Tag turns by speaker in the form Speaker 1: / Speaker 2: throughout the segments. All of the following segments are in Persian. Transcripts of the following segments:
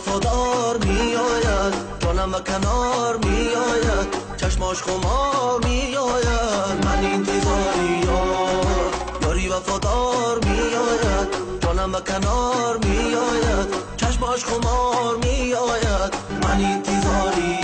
Speaker 1: وفادار می آید، جانم و کنار می آید، چشماش خمار می آید. من انتظاری یاری وفادار می آید، جانم و کنار می آید، چشماش خمار می آید. من انتظاری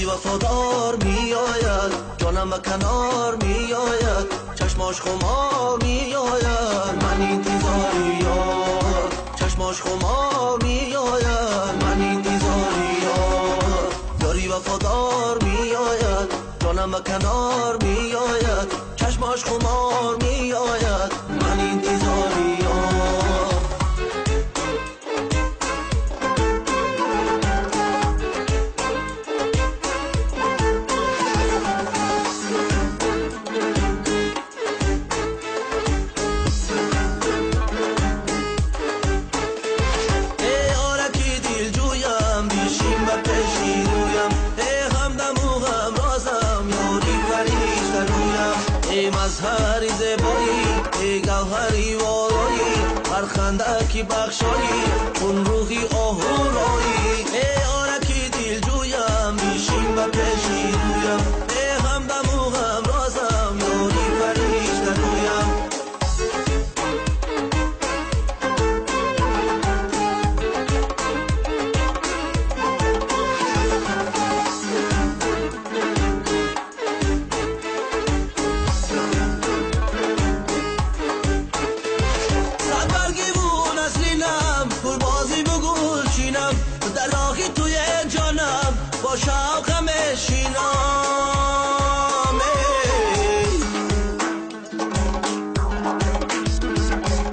Speaker 1: وفادار می آید، جانم و کنار می آید، چشماش خمار می آید. من انتظاری چشماش خمار می آید. من انتظاری یاری وفادار می آید، جانم و کنار می آید، چشماش خمار می آید. من انتظاری مظهری زیبایی، ای گوهری والایی، هر خندکی بخشایی، چون روحی آهورایی. ای آرکی دل جویم، بیشین و پیشی رویم، ای همدم و همرازم، یاری فرشته رویم. توی جانم با شوقم شینام،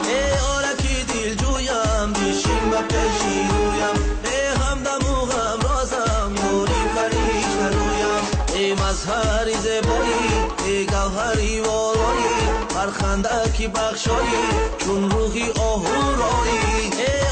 Speaker 1: ای آرکی دل جویم، بیشین و پیشی رویم، ای همدم و همرازم، یاری فرشته رویم. ای مظهری زیبایی، ای گوهری والایی، هر خندکی بخشایی، چون روحی آهورایی. ای